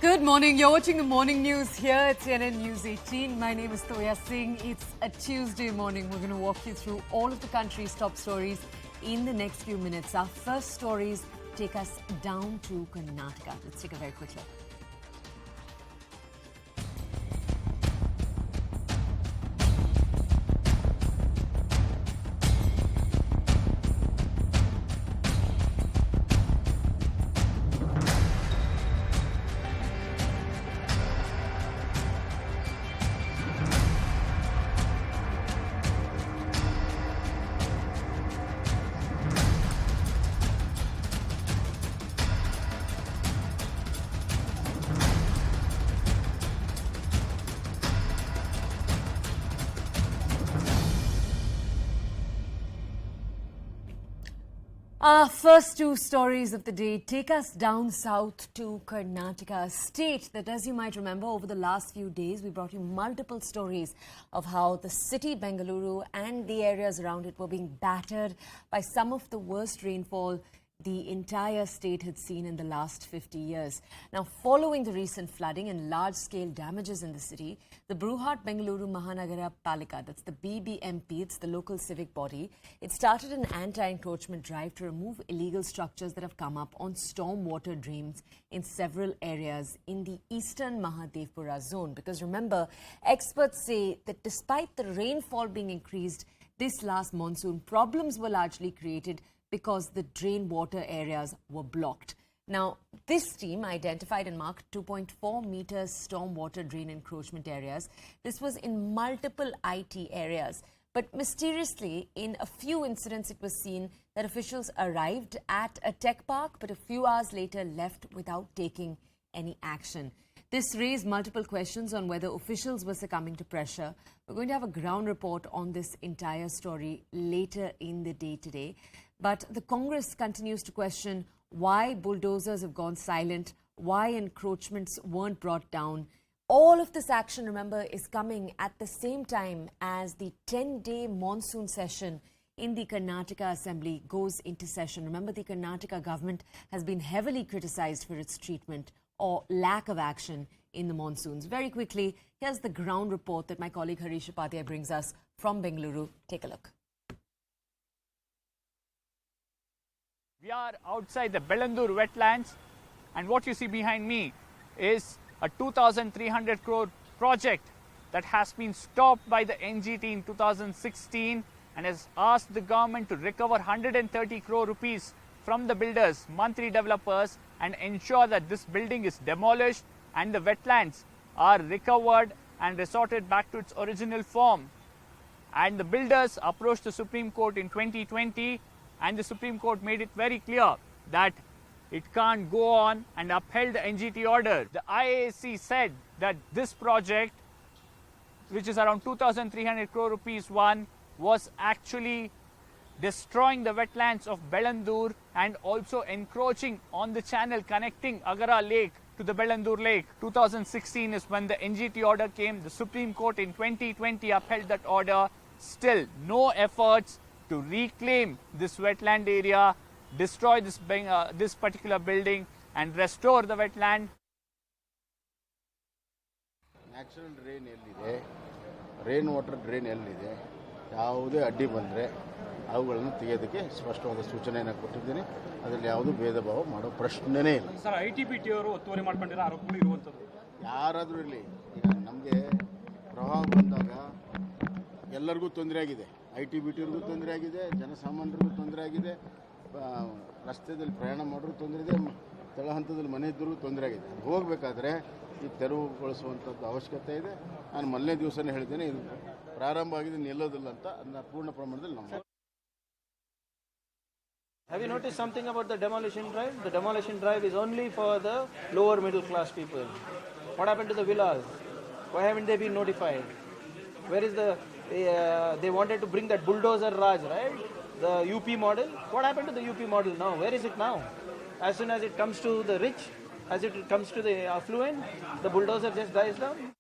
Good morning. You're watching the morning news here at CNN News 18. My name is Toya Singh. It's a Tuesday morning. We're going to walk you through all of the country's top stories in the next few minutes. Our first stories take us down to Karnataka. Let's take a very quick look. Our first two stories of the day take us down south to Karnataka, a state that, as you might remember, over the last few days, we brought you multiple stories of how the city, Bengaluru, and the areas around it were being battered by some of the worst rainfall the entire state had seen in the last 50 years. Now, following the recent flooding and large-scale damages in the city, the Bruhat Bengaluru Mahanagara Palika, that's the BBMP, it's the local civic body, it started an anti-encroachment drive to remove illegal structures that have come up on stormwater drains in several areas in the eastern Mahadevpura zone. Because remember, experts say that despite the rainfall being increased this last monsoon, problems were largely created because the drain water areas were blocked. Now, this team identified and marked 2.4 meters stormwater drain encroachment areas. This was in multiple IT areas. But mysteriously, in a few incidents, it was seen that officials arrived at a tech park, but a few hours later left without taking any action. This raised multiple questions on whether officials were succumbing to pressure. We're going to have a ground report on this entire story later in the day today. But the Congress continues to question why bulldozers have gone silent, why encroachments weren't brought down. All of this action, remember, is coming at the same time as the 10-day monsoon session in the Karnataka Assembly goes into session. Remember, the Karnataka government has been heavily criticized for its treatment or lack of action in the monsoons. Very quickly, here's the ground report that my colleague Harish Upadhyay brings us from Bengaluru. Take a look. We are outside the Bellandur wetlands, and what you see behind me is a 2,300 crore project that has been stopped by the NGT in 2016 and has asked the government to recover 130 crore rupees from the builders, monthly developers, and ensure that this building is demolished and the wetlands are recovered and resorted back to its original form. And the builders approached the Supreme Court in 2020, and the Supreme Court made it very clear that it can't go on and upheld the NGT order. The IAC said that this project, which is around 2,300 crore rupees one, was actually destroying the wetlands of Bellandur and also encroaching on the channel connecting Agara Lake to the Bellandur Lake. 2016 is when the NGT order came. The Supreme Court in 2020 upheld that order. Still, no efforts to reclaim this wetland area, destroy this particular building and restore the wetland. Natural drain ಎಲ್ಲಿದೆ, rain water drain ಎಲ್ಲಿದೆ, ಯಾವುದೇ ಅಡ್ಡಿ ಬಂದರೆ ಅವುಗಳನ್ನು ತೆಗೆಯೋದಕ್ಕೆ ಸ್ಪಷ್ಟವಾದ ಸೂಚನೆಯನ್ನು ಕೊಟ್ಟಿದ್ದೀನಿ. ಅದರಲ್ಲಿ ಯಾವುದೂ ಭೇದ ಭಾವ ಮಾಡೋ ಪ್ರಶ್ನೆನೇ ಇಲ್ಲ. ಸರ್, ITBT ಅವರು ಒತ್ತುವರಿ ಮಾಡ್ಕೊಂಡಿರೋ ಆರೋಪಗಳು ಇರುವಂಥದ್ದು. ಯಾರಾದರೂ ಇರಲಿ, ಈಗ ನಮಗೆ ಪ್ರವಾಹ ಬಂದಾಗ ಎಲ್ಲರಿಗೂ ತೊಂದರೆ ಆಗಿದೆ. ITBTವ್ರಿಗೂ ತೊಂದರೆ ಆಗಿದೆ, ಜನಸಾಮಾನ್ಯರಿಗೂ ತೊಂದರೆ ಆಗಿದೆ, ರಸ್ತೆಯಲ್ಲಿ ಪ್ರಯಾಣ ಮಾಡೋರು ತೊಂದರೆ ಇದೆ, ತಳಹಂತದಲ್ಲಿ ಮನೆ ಇದ್ದರೂ ತೊಂದರೆ ಆಗಿದೆ. ಅದು ಹೋಗಬೇಕಾದ್ರೆ ಈ ತೆರವುಗೊಳಿಸುವಂಥದ್ದು ಅವಶ್ಯಕತೆ ಇದೆ. ನಾನು ಮೊದಲನೇ ದಿವಸನೇ ಹೇಳಿದ್ದೇನೆ, ಇದು ಪ್ರಾರಂಭ ಆಗಿದೆ, ನಿಲ್ಲೋದಿಲ್ಲ ಅಂತ. ಅದನ್ನ ಪೂರ್ಣ ಪ್ರಮಾಣದಲ್ಲಿ ನಾವು. Have you noticed something about the demolition drive? The demolition drive is only for the lower middle class people. What happened to the villas? Why haven't they been notified? Where is the... they wanted to bring that bulldozer Raj, right? The UP model. What happened to the UP model now? Where is it now? As soon as it comes to the rich, as it comes to the affluent, the bulldozer just dies down.